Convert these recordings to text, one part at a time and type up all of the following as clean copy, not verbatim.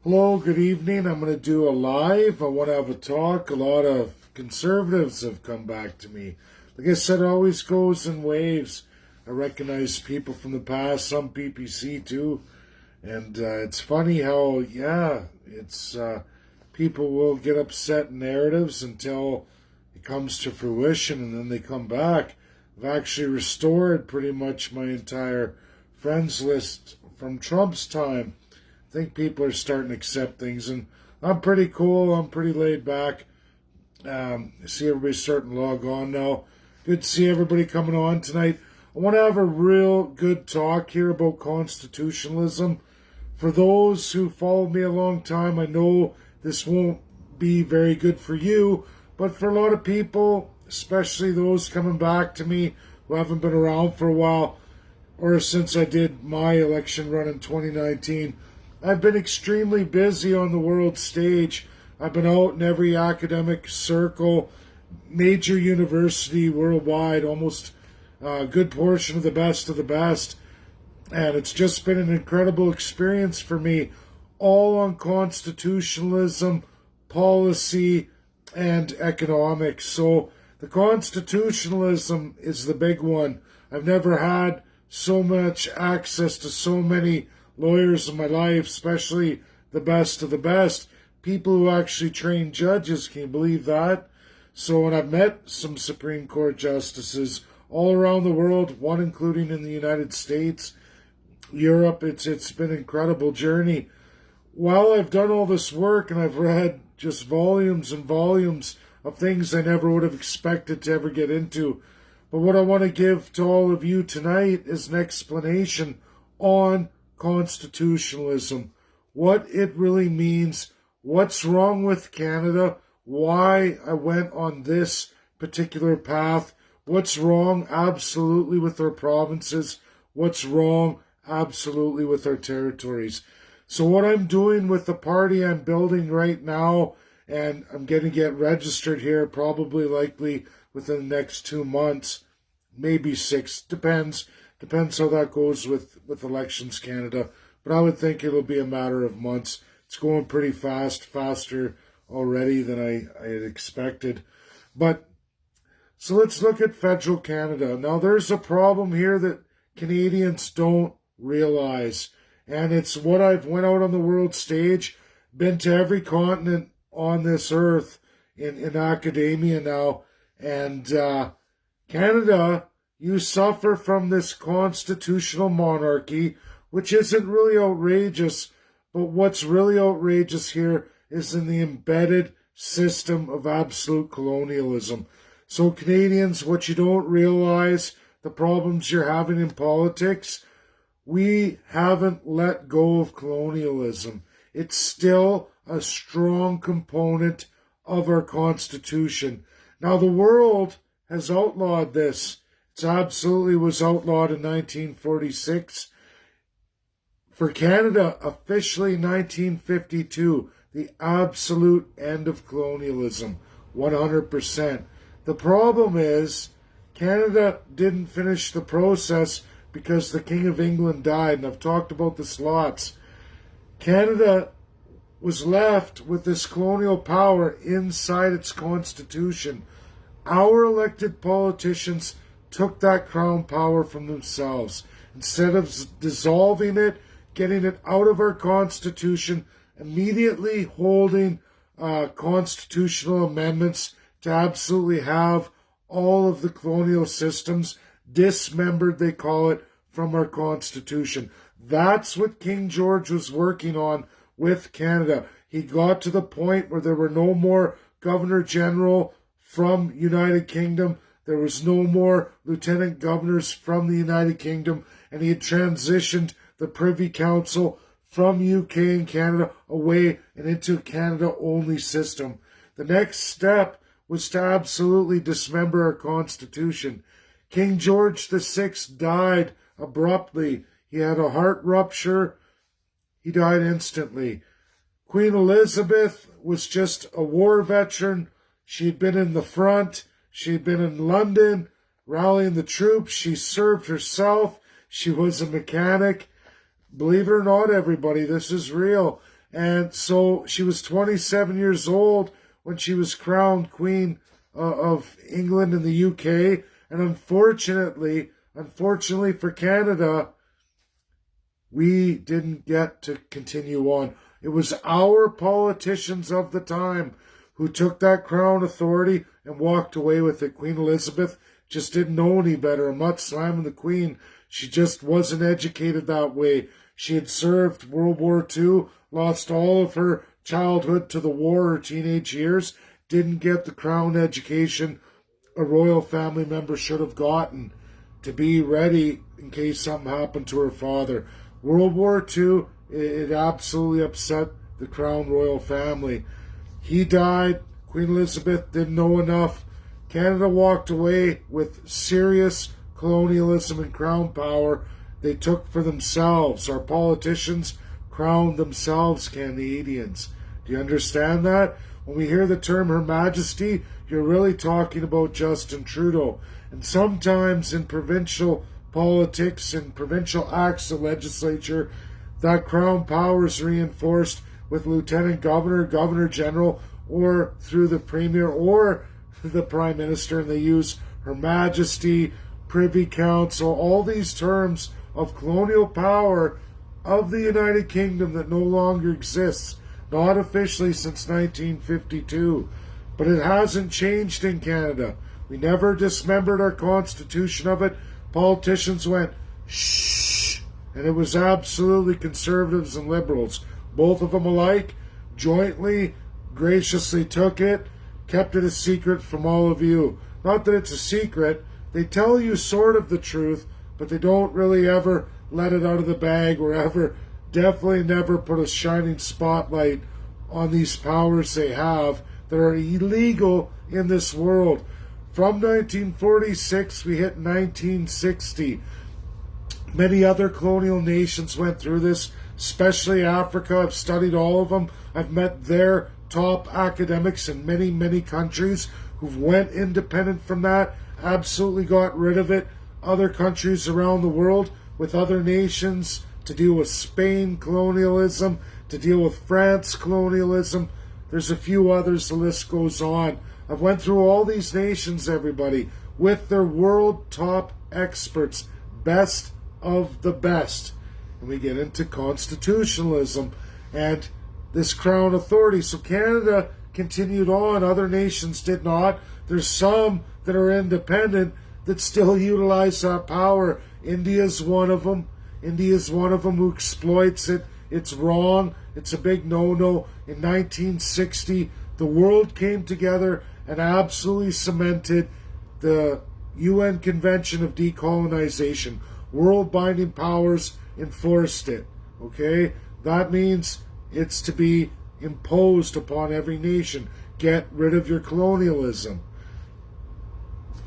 Hello, good evening. I'm going to do a live. I want to have a talk. A lot of conservatives have come back to me. Like I said, it always goes in waves. I recognize people from the past, some PPC too. And it's funny how, it's people will get upset in narratives until it comes to fruition and then they come back. I've actually restored pretty much my entire friends list from Trump's time. I think people are starting to accept things, and I'm pretty cool. I'm pretty laid back. I see everybody starting to log on now. Good to see everybody coming on tonight. I want to have a real good talk here about constitutionalism. For those who followed me a long time, I know this won't be very good for you, but for a lot of people, especially those coming back to me who haven't been around for a while, or since I did my election run in 2019, I've been extremely busy on the world stage. I've been out in every academic circle, major university worldwide, almost a good portion of the best. And it's just been an incredible experience for me, all on constitutionalism, policy, and economics. So the constitutionalism is the big one. I've never had so much access to so many lawyers in my life, especially the best of the best, people who actually train judges. Can you believe that? So, and I've met some Supreme Court justices all around the world, one including in the United States, Europe. It's been an incredible journey. While I've done all this work and I've read just volumes and volumes of things I never would have expected to ever get into, but what I want to give to all of you tonight is an explanation on constitutionalism, what it really means, what's wrong with Canada, why I went on this particular path, what's wrong absolutely with our provinces, what's wrong absolutely with our territories. So what I'm doing with the party I'm building right now, and I'm going to get registered here probably likely within the next 2 months, maybe 6, Depends how that goes with Elections Canada. But I would think it'll be a matter of months. It's going pretty fast, faster already than I had expected. But so let's look at federal Canada. Now there's a problem here that Canadians don't realize. And it's what I've went out on the world stage, been to every continent on this earth in academia now. And Canada, you suffer from this constitutional monarchy, which isn't really outrageous, but what's really outrageous here is in the embedded system of absolute colonialism. So Canadians, what you don't realize, the problems you're having in politics, we haven't let go of colonialism. It's still a strong component of our Constitution. Now the world has outlawed this. It absolutely was outlawed in 1946. For Canada, officially 1952, the absolute end of colonialism, 100%. The problem is, Canada didn't finish the process because the King of England died, and I've talked about this lots. Canada was left with this colonial power inside its constitution. Our elected politicians took that crown power from themselves. Instead of dissolving it, getting it out of our Constitution, immediately holding constitutional amendments to absolutely have all of the colonial systems dismembered, they call it, from our Constitution. That's what King George was working on with Canada. He got to the point where there were no more Governor General from United Kingdom. There was no more lieutenant governors from the United Kingdom, and he had transitioned the Privy Council from UK and Canada away and into a Canada-only system. The next step was to absolutely dismember our Constitution. King George VI died abruptly. He had a heart rupture. He died instantly. Queen Elizabeth was just a war veteran. She'd been in the front. She'd been in London rallying the troops. She served herself. She was a mechanic. Believe it or not, everybody, this is real. And so she was 27 years old when she was crowned Queen of England and the UK. And unfortunately for Canada, we didn't get to continue on. It was our politicians of the time who took that crown authority and walked away with it. Queen Elizabeth just didn't know any better. I'm not slamming the Queen. She just wasn't educated that way. She had served World War II, lost all of her childhood to the war, her teenage years, didn't get the crown education a royal family member should have gotten to be ready in case something happened to her father. World War II, it absolutely upset the crown royal family. He died. Queen Elizabeth didn't know enough. Canada walked away with serious colonialism and crown power they took for themselves. Our politicians crowned themselves Canadians. Do you understand that? When we hear the term Her Majesty, you're really talking about Justin Trudeau. And sometimes in provincial politics and provincial acts of legislature, that crown power is reinforced with Lieutenant Governor, Governor General, or through the Premier or the Prime Minister, and they use Her Majesty, Privy Council, all these terms of colonial power of the United Kingdom that no longer exists, not officially since 1952. But it hasn't changed in Canada. We never dismembered our constitution of it. Politicians went, shh, and it was absolutely conservatives and liberals, both of them alike, jointly, graciously took it, kept it a secret from all of you. Not that it's a secret. They tell you sort of the truth, but they don't really ever let it out of the bag or ever, definitely never put a shining spotlight on these powers they have that are illegal in this world. From 1946, we hit 1960. Many other colonial nations went through this, especially Africa. I've studied all of them. I've met their top academics in many, many countries who've went independent from that, absolutely got rid of it. Other countries around the world with other nations to deal with Spain colonialism, to deal with France colonialism. There's a few others, the list goes on. I've went through all these nations, everybody, with their world top experts, best of the best. And we get into constitutionalism and this crown authority. So Canada continued on, other nations did not. There's some that are independent that still utilize that power. India's one of them. India's one of them who exploits it. It's wrong. It's a big no-no. In 1960, the world came together and absolutely cemented the UN Convention of Decolonization. World binding powers enforced it. Okay? That means it's to be imposed upon every nation. Get rid of your colonialism.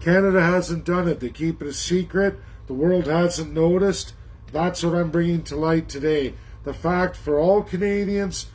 Canada hasn't done it. They keep it a secret. The world hasn't noticed. That's what I'm bringing to light today. The fact for all Canadians,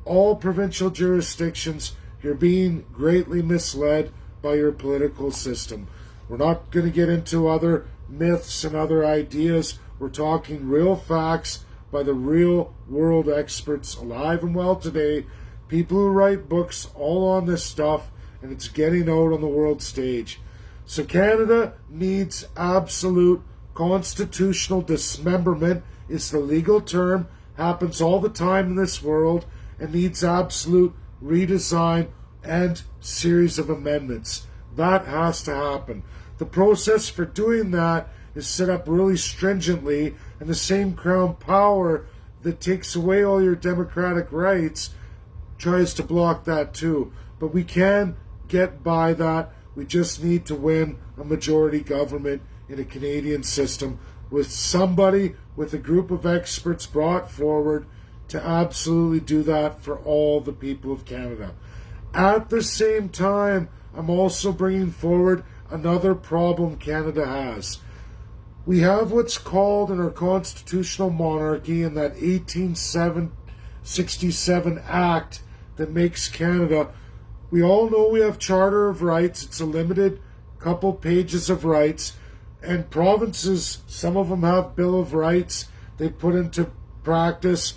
all provincial jurisdictions, you're being greatly misled by your political system. We're not going to get into other myths and other ideas. We're talking real facts by the real world experts alive and well today, people who write books all on this stuff, and it's getting out on the world stage. So Canada needs absolute constitutional dismemberment is the legal term, happens all the time in this world, and needs absolute redesign and series of amendments. That has to happen. The process for doing that is set up really stringently, and the same crown power that takes away all your democratic rights tries to block that too. But we can get by that. We just need to win a majority government in a Canadian system with somebody, with a group of experts brought forward to absolutely do that for all the people of Canada. At the same time, I'm also bringing forward another problem Canada has. We have what's called in our constitutional monarchy in that 1867 Act that makes Canada. We all know we have Charter of Rights. It's a limited couple pages of rights. And provinces, some of them have Bill of Rights they put into practice.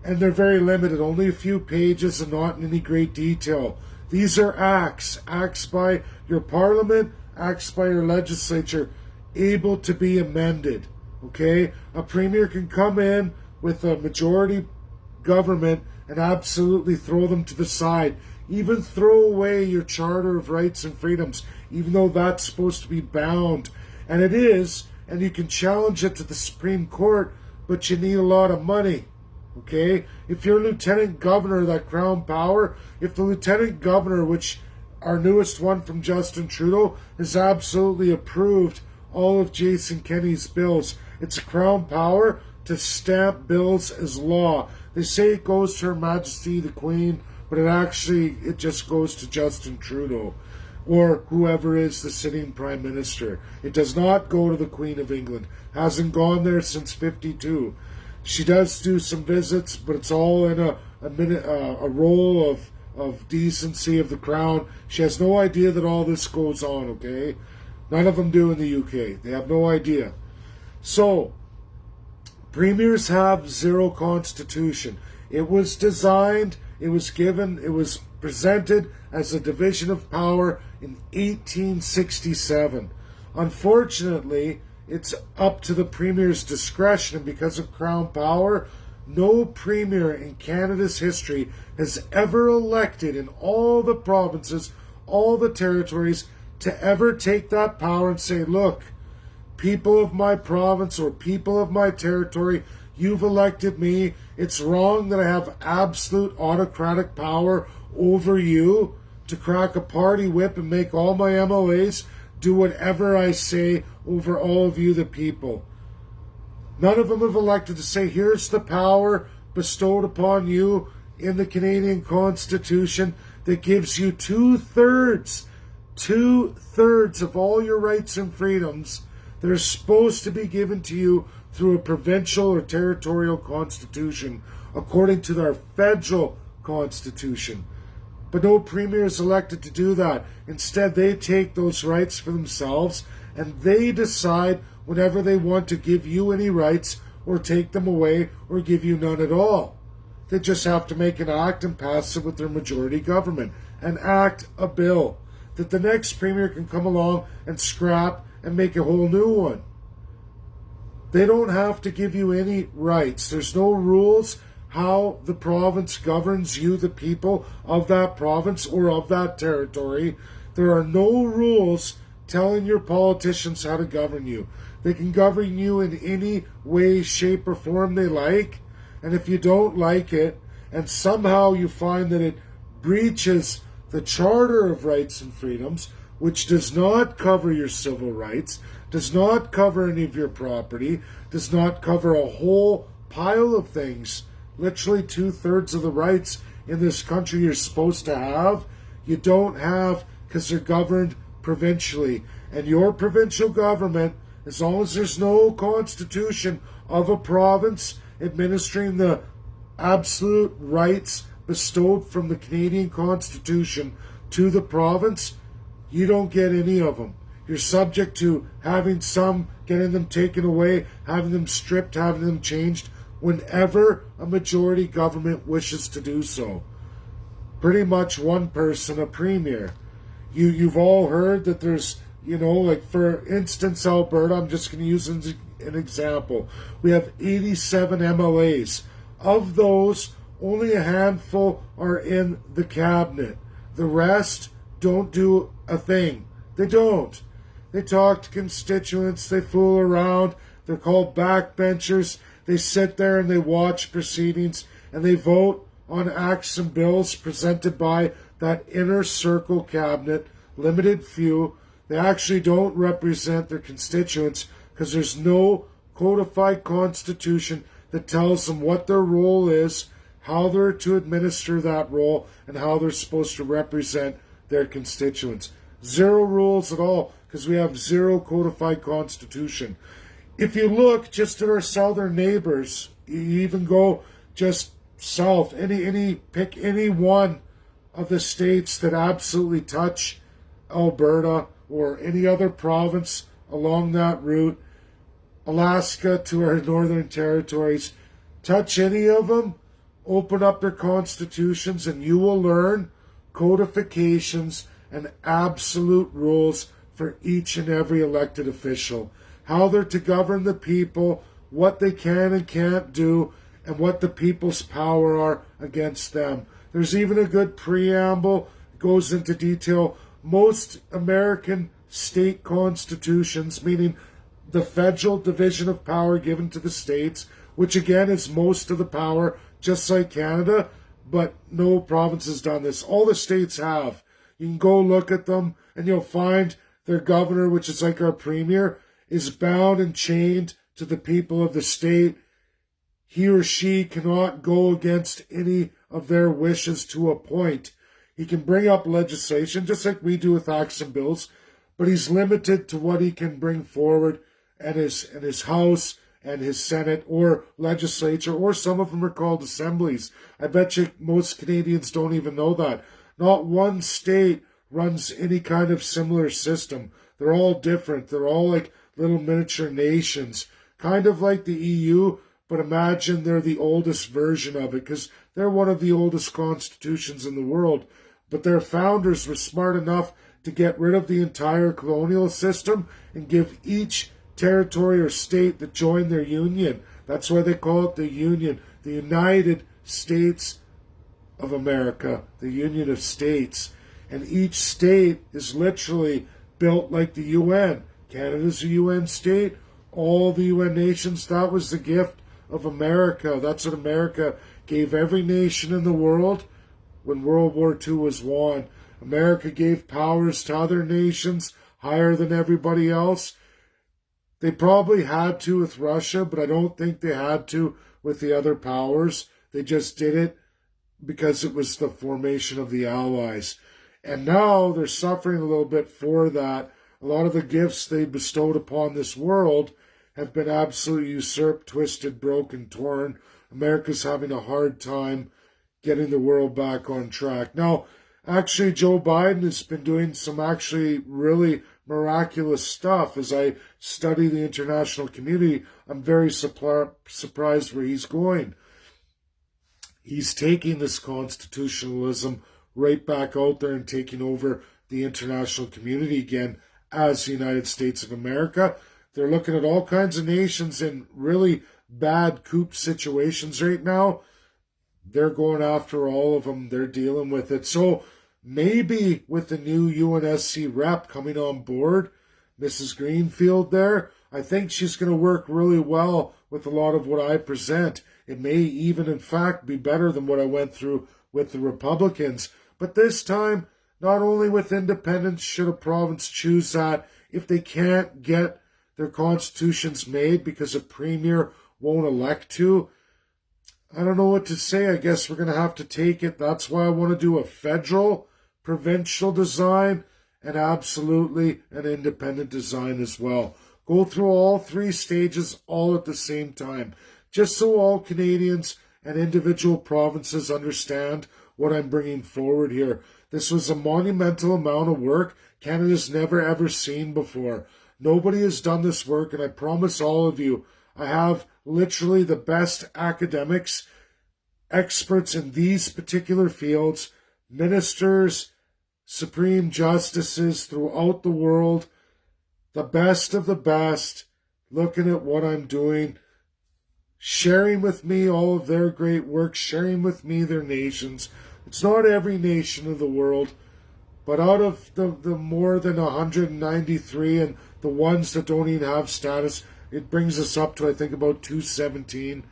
and they're very limited, only a few pages and not in any great detail. These are acts by your parliament, acts by your legislature, able to be amended. Okay? A premier can come in with a majority government and absolutely throw them to the side. Even throw away your Charter of Rights and Freedoms, even though that's supposed to be bound. And it is, and you can challenge it to the Supreme Court, but you need a lot of money. Okay? If you're lieutenant governor of that crown power, if the lieutenant governor, which our newest one from Justin Trudeau, has absolutely approved all of Jason Kenney's bills, it's a crown power to stamp bills as law. They say it goes to Her Majesty the Queen, but it just goes to Justin Trudeau or whoever is the sitting Prime Minister. It does not go to the Queen of England. Hasn't gone there since 52. She does do some visits, but it's all in a role of decency of the Crown. She has no idea that all this goes on, okay? None of them do in the UK. They have no idea. So, premiers have zero constitution. It was designed, it was presented as a division of power in 1867. Unfortunately, it's up to the premier's discretion, and because of crown power, no premier in Canada's history has ever elected in all the provinces, all the territories, to ever take that power and say, look, people of my province or people of my territory, you've elected me. It's wrong that I have absolute autocratic power over you to crack a party whip and make all my MLAs do whatever I say over all of you, the people. None of them have elected to say, here's the power bestowed upon you in the Canadian Constitution that gives you two-thirds of all your rights and freedoms that are supposed to be given to you through a provincial or territorial constitution according to their federal constitution. But no premier is elected to do that. Instead, they take those rights for themselves and they decide whenever they want to give you any rights or take them away or give you none at all. They just have to make an act and pass it with their majority government. An act, a bill, that the next premier can come along and scrap and make a whole new one. They don't have to give you any rights. There's no rules how the province governs you, the people of that province or of that territory. There are no rules telling your politicians how to govern you. They can govern you in any way, shape, or form they like. And if you don't like it, and somehow you find that it breaches the Charter of Rights and Freedoms, which does not cover your civil rights, does not cover any of your property, does not cover a whole pile of things, literally two-thirds of the rights in this country you're supposed to have, you don't have because they're governed provincially. And your provincial government, as long as there's no constitution of a province administering the absolute rights bestowed from the Canadian Constitution to the province, you don't get any of them. You're subject to having some, getting them taken away, having them stripped, having them changed, whenever a majority government wishes to do so. Pretty much one person, a premier. You've all heard that there's, like for instance, Alberta, I'm just going to use an example. We have 87 MLAs. Of those, only a handful are in the cabinet. The rest don't do a thing. They don't. They talk to constituents, they fool around, they're called backbenchers. They sit there and they watch proceedings and they vote on acts and bills presented by that inner circle cabinet, limited few. They actually don't represent their constituents because there's no codified constitution that tells them what their role is, how they're to administer that role, and how they're supposed to represent their constituents. Zero rules at all because we have zero codified constitution. If you look just at our southern neighbors, you even go just south, pick any one of the states that absolutely touch Alberta or any other province along that route, Alaska to our northern territories, touch any of them, Open up their constitutions and you will learn codifications and absolute rules for each and every elected official. How they're to govern the people, what they can and can't do, and what the people's power are against them. There's even a good preamble, goes into detail. Most American state constitutions, meaning the federal division of power given to the states, which again is most of the power, just like Canada, but no province has done this. All the states have. You can go look at them and you'll find their governor, which is like our premier, is bound and chained to the people of the state. He or she cannot go against any of their wishes to a point. He can bring up legislation, just like we do with acts and bills, but he's limited to what he can bring forward at his House and his Senate or legislature, or some of them are called assemblies. I bet you most Canadians don't even know that. Not one state runs any kind of similar system. They're all different. They're all like little miniature nations, kind of like the EU, but imagine they're the oldest version of it, because they're one of the oldest constitutions in the world. But their founders were smart enough to get rid of the entire colonial system and give each territory or state that joined their union. That's why they call it the Union, the United States of America, the Union of States. And each state is literally built like the UN. Canada's a UN state. All the UN nations, that was the gift of America. That's what America gave every nation in the world when World War II was won. America gave powers to other nations higher than everybody else. They probably had to with Russia, but I don't think they had to with the other powers. They just did it because it was the formation of the Allies. And now they're suffering a little bit for that. A lot of the gifts they bestowed upon this world have been absolutely usurped, twisted, broken, torn. America's having a hard time getting the world back on track. Now, actually, Joe Biden has been doing some actually really miraculous stuff. As I study the international community, I'm very surprised where he's going. He's taking this constitutionalism right back out there and taking over the international community again as the United States of America. They're looking at all kinds of nations in really bad coup situations right now. They're going after all of them. They're dealing with it. So maybe with the new UNSC rep coming on board, Mrs. Greenfield there, I think she's going to work really well with a lot of what I present. It may even, in fact, be better than what I went through with the Republicans. But this time, not only with independence should a province choose that, if they can't get their constitutions made because a premier won't elect to, I don't know what to say. I guess we're going to have to take it. That's why I want to do a federal, provincial design, and absolutely an independent design as well. Go through all three stages all at the same time, just so all Canadians and individual provinces understand what I'm bringing forward here. This was a monumental amount of work Canada's never ever seen before. Nobody has done this work, and I promise all of you, I have literally the best academics, experts in these particular fields, ministers, supreme justices throughout the world, the best of the best, looking at what I'm doing, sharing with me all of their great work, sharing with me their nations. It's not every nation of the world, but out of the more than 193 and the ones that don't even have status, it brings us up to, I think, about 217.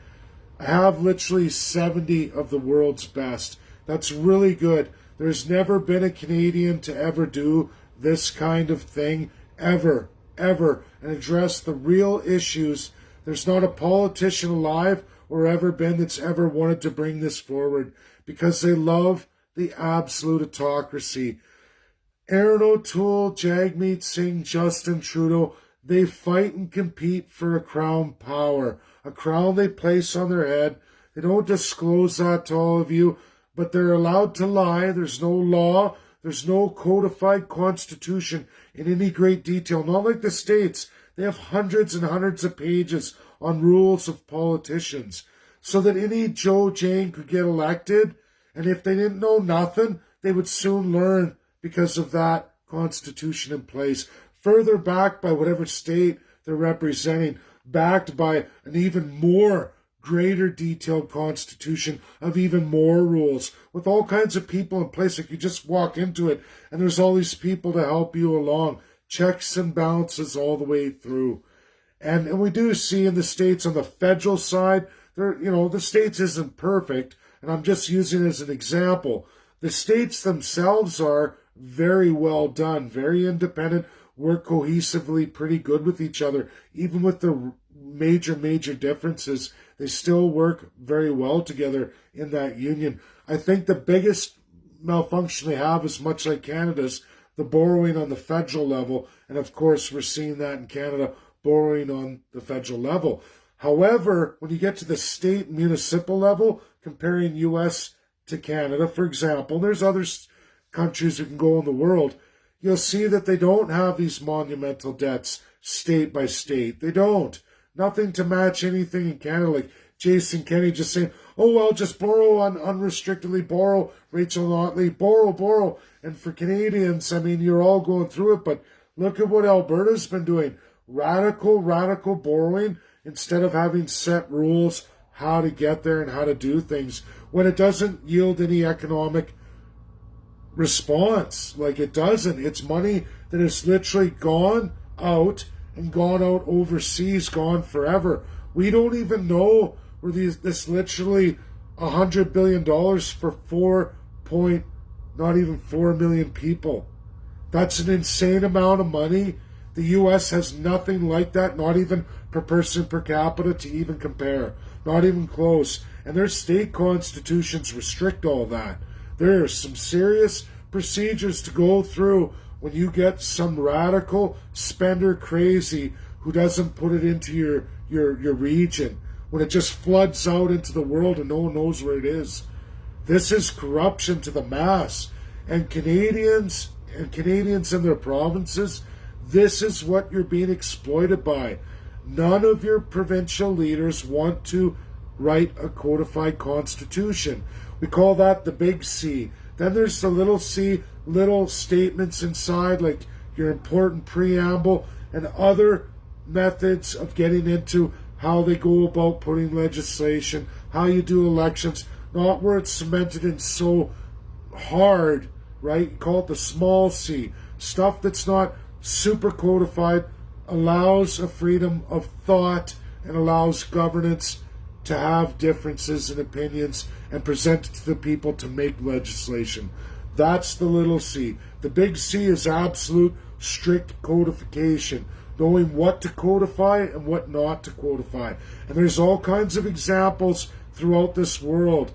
I have literally 70 of the world's best. That's really good. There's never been a Canadian to ever do this kind of thing, ever, and address the real issues. There's not a politician alive or ever been that's ever wanted to bring this forward because they love the absolute autocracy. Aaron O'Toole, Jagmeet Singh, Justin Trudeau, they fight and compete for a crown power, a crown they place on their head. They don't disclose that to all of you, but they're allowed to lie. There's no law. There's no codified constitution in any great detail. Not like the states. They have hundreds and hundreds of pages on rules of politicians. so that any Joe Jane could get elected. And if they didn't know nothing, they would soon learn because of that constitution in place. Further backed by whatever state they're representing, backed by an even more greater detailed constitution of even more rules with all kinds of people in place. Like you just walk into it and there's all these people to help you along, checks and balances all the way through. And we do see in the states on the federal side, the states isn't perfect, and I'm just using it as an example. The states themselves are very well done, very independent, work cohesively, pretty good with each other. Even with the major differences, they still work very well together in that union. I think the biggest malfunction they have is much like Canada's, the borrowing on the federal level. And of course, we're seeing that in Canada, borrowing on the federal level. However, when you get to the state and municipal level, comparing U.S. to Canada, for example, there's other countries that can go in the world, you'll see that they don't have these monumental debts state by state. They don't. Nothing to match anything in Canada, like Jason Kenney just saying, oh, well, just borrow unrestrictedly, borrow, Rachel Notley, borrow. And for Canadians, I mean, you're all going through it, but look at what Alberta's been doing. Radical borrowing instead of having set rules how to get there and how to do things when it doesn't yield any economic response. Like it doesn't. It's money that has literally gone out and gone out overseas, gone forever. We don't even know where this literally $100 billion for not even 4 million people. That's an insane amount of money. The U.S. has nothing like that, not even per person per capita to even compare. Not even close. And their state constitutions restrict all that. There are some serious procedures to go through when you get some radical spender crazy who doesn't put it into your region, when it just floods out into the world and no one knows where it is. This is corruption to the mass. And Canadians in their provinces, this is what you're being exploited by. None of your provincial leaders want to write a codified constitution. We call that the big C. Then there's the little c, little statements inside, like your important preamble and other methods of getting into how they go about putting legislation, how you do elections, not where it's cemented in so hard, right? You call it the small c. Stuff that's not super codified allows a freedom of thought and allows governance to have differences and opinions and present it to the people to make legislation. That's the little c. The big C is absolute strict codification, knowing what to codify and what not to codify. And there's all kinds of examples throughout this world.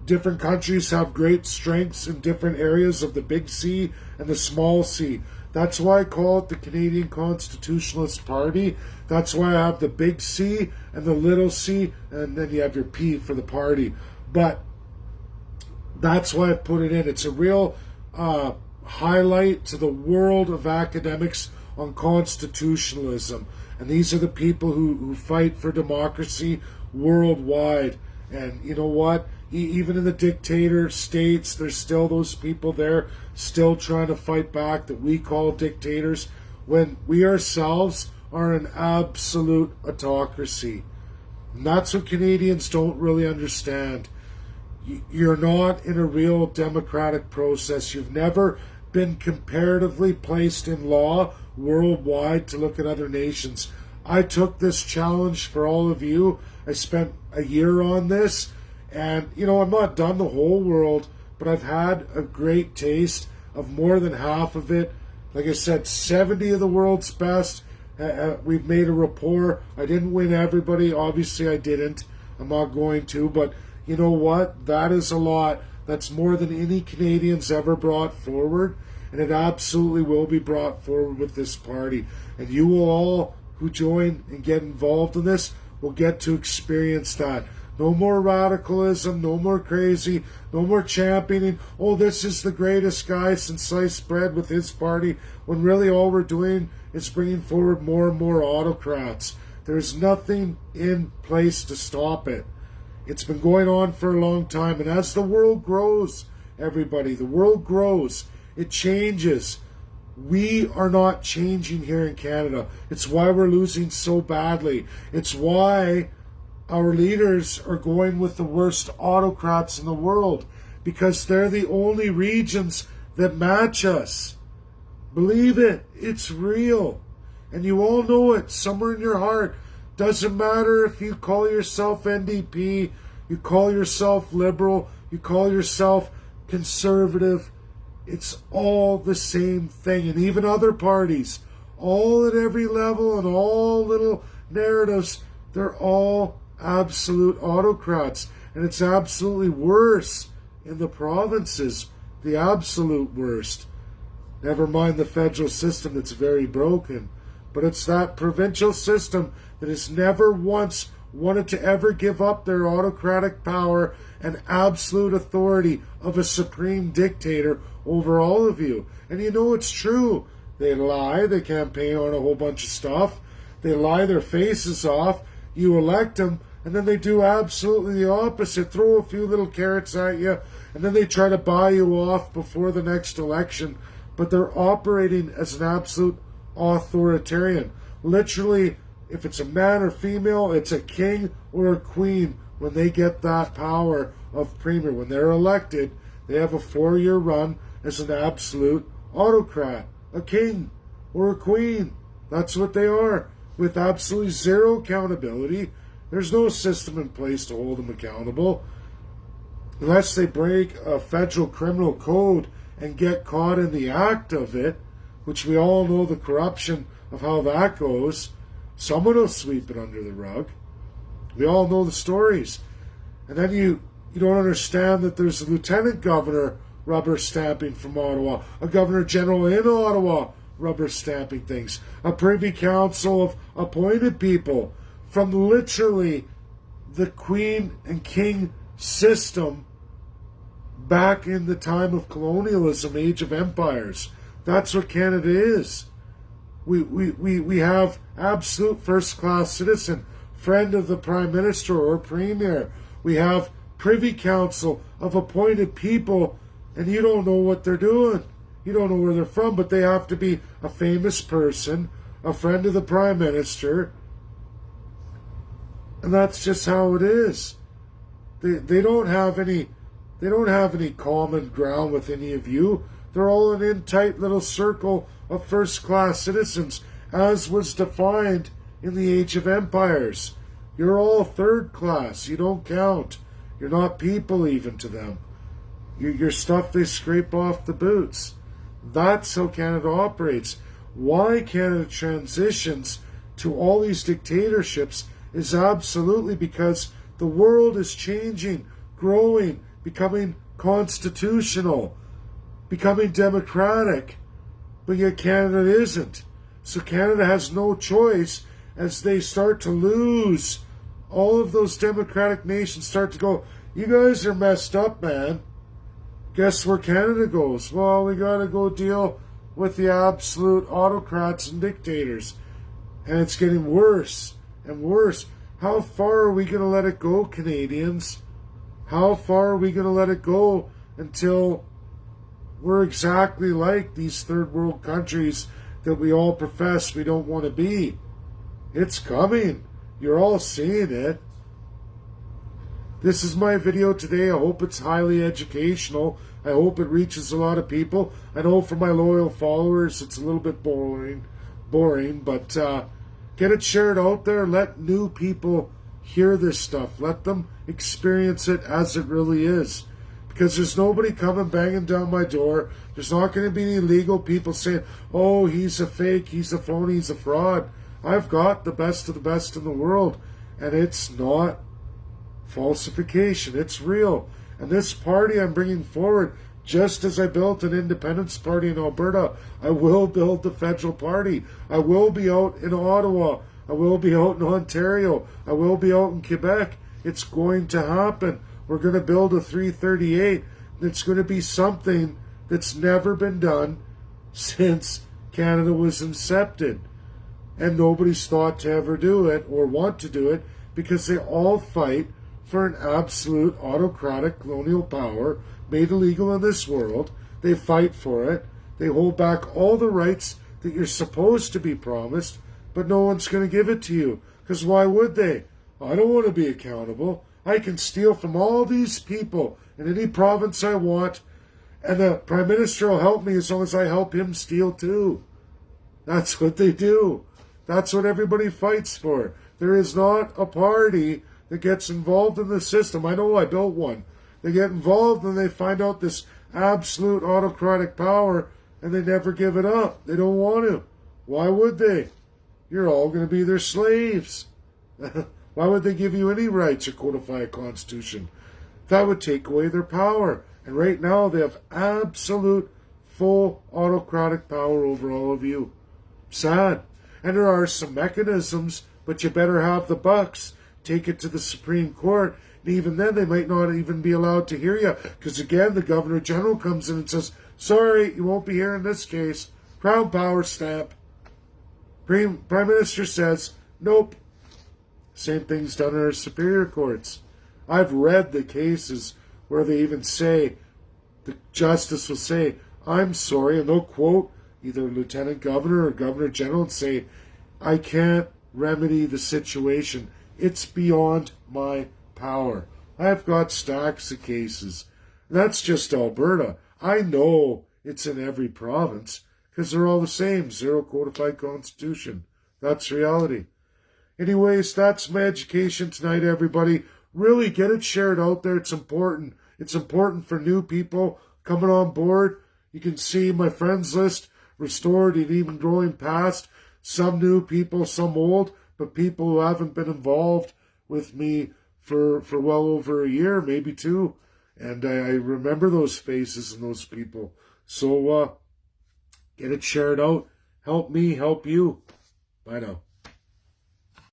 Different countries have great strengths in different areas of the big C and the small c. That's why I call it the Canadian Constitutionalist Party. That's why I have the big C and the little c, and then you have your P for the party. But that's why I put it in. It's a real highlight to the world of academics on constitutionalism. And these are the people who fight for democracy worldwide. And you know what? Even in the dictator states, there's still those people there still trying to fight back that we call dictators, when we ourselves are an absolute autocracy. And that's what Canadians don't really understand. You're not in a real democratic process. You've never been comparatively placed in law worldwide to look at other nations. I took this challenge for all of you. I spent a year on this. And, I'm not done the whole world, but I've had a great taste of more than half of it. Like I said, 70 of the world's best. We've made a rapport. I didn't win everybody. Obviously, I didn't. I'm not going to. But you know what? That is a lot. That's more than any Canadians ever brought forward. And it absolutely will be brought forward with this party. And you will all who join and get involved in this will get to experience that. No more radicalism, no more crazy, no more championing, oh, this is the greatest guy since sliced bread with his party, when really all we're doing is bringing forward more and more autocrats. There's nothing in place to stop it. It's been going on for a long time. And as the world grows, everybody, the world grows. It changes. We are not changing here in Canada. It's why we're losing so badly. It's why our leaders are going with the worst autocrats in the world, because they're the only regions that match us. Believe it. It's real. And you all know it somewhere in your heart. Doesn't matter if you call yourself NDP, you call yourself liberal, you call yourself conservative. It's all the same thing. And even other parties, all at every level and all little narratives, they're all absolute autocrats. And it's absolutely worse in the provinces, the absolute worst. Never mind the federal system that's very broken. But it's that provincial system that has never once wanted to ever give up their autocratic power and absolute authority of a supreme dictator over all of you. And you know it's true. They lie, they campaign on a whole bunch of stuff, they lie their faces off, you elect them, and then they do absolutely the opposite, throw a few little carrots at you, and then they try to buy you off before the next election. But they're operating as an absolute authoritarian. Literally, if it's a man or female, it's a king or a queen when they get that power of premier. When they're elected, they have a 4-year run as an absolute autocrat, a king or a queen. That's what they are, with absolutely zero accountability. There's no system in place to hold them accountable. Unless they break a federal criminal code and get caught in the act of it, which we all know the corruption of how that goes. Someone will sweep it under the rug. We all know the stories. And then you don't understand that there's a lieutenant governor rubber stamping from Ottawa, a governor general in Ottawa rubber stamping things, a privy council of appointed people from literally the queen and king system back in the time of colonialism, age of empires. That's what Canada is. We have absolute first-class citizen, friend of the Prime Minister or Premier. We have Privy Council of appointed people, and you don't know what they're doing. You don't know where they're from, but they have to be a famous person, a friend of the Prime Minister, and that's just how it is. They don't have any common ground with any of you. They're all an in-tight little circle of first-class citizens, as was defined in the Age of Empires. You're all third class. You don't count. You're not people even to them. You're stuff they scrape off the boots. That's how Canada operates. Why Canada transitions to all these dictatorships is absolutely because the world is changing, growing, becoming constitutional, becoming democratic, but yet Canada isn't. So Canada has no choice as they start to lose. All of those democratic nations start to go, you guys are messed up, man. Guess where Canada goes? Well, we got to go deal with the absolute autocrats and dictators. And it's getting worse and worse. How far are we going to let it go, Canadians? How far are we going to let it go until we're exactly like these third world countries that we all profess we don't want to be? It's coming. You're all seeing it. This is my video today. I hope it's highly educational. I hope it reaches a lot of people. I know for my loyal followers it's a little bit boring, but get it shared out there. Let new people hear this stuff. Let them experience it as it really is. Because there's nobody coming banging down my door. There's not going to be any legal people saying, oh, he's a fake, he's a phony, he's a fraud. I've got the best of the best in the world. And it's not falsification. It's real. And this party I'm bringing forward, just as I built an independence party in Alberta, I will build the federal party. I will be out in Ottawa. I will be out in Ontario. I will be out in Quebec. It's going to happen. We're going to build a 338. It's going to be something that's never been done since Canada was incepted. And nobody's thought to ever do it or want to do it because they all fight for an absolute autocratic colonial power made illegal in this world. They fight for it. They hold back all the rights that you're supposed to be promised, but no one's going to give it to you. Because why would they? I don't want to be accountable. I can steal from all these people in any province I want, and the Prime Minister will help me as long as I help him steal too. That's what they do. That's what everybody fights for. There is not a party that gets involved in the system. I know I built one. They get involved and they find out this absolute autocratic power and they never give it up. They don't want to. Why would they? You're all going to be their slaves. Why would they give you any rights or codify a constitution? That would take away their power. And right now they have absolute full autocratic power over all of you. Sad. And there are some mechanisms, but you better have the bucks. Take it to the Supreme Court. And even then, they might not even be allowed to hear you. Because again, the Governor General comes in and says, sorry, you won't be hearing this case. Crown power stamp. Prime Minister says, nope. Same thing's done in our superior courts. I've read the cases where they even say, the justice will say, I'm sorry, and they'll quote either Lieutenant Governor or Governor General and say, I can't remedy the situation. It's beyond my power. I've got stacks of cases. That's just Alberta. I know it's in every province because they're all the same. Zero codified constitution. That's reality. Anyways, that's my education tonight, everybody. Really get it shared out there. It's important. It's important for new people coming on board. You can see my friends list restored and even growing past. Some new people, some old, but people who haven't been involved with me for well over a year, maybe two. And I remember those faces and those people. So get it shared out. Help me, help you. Bye now.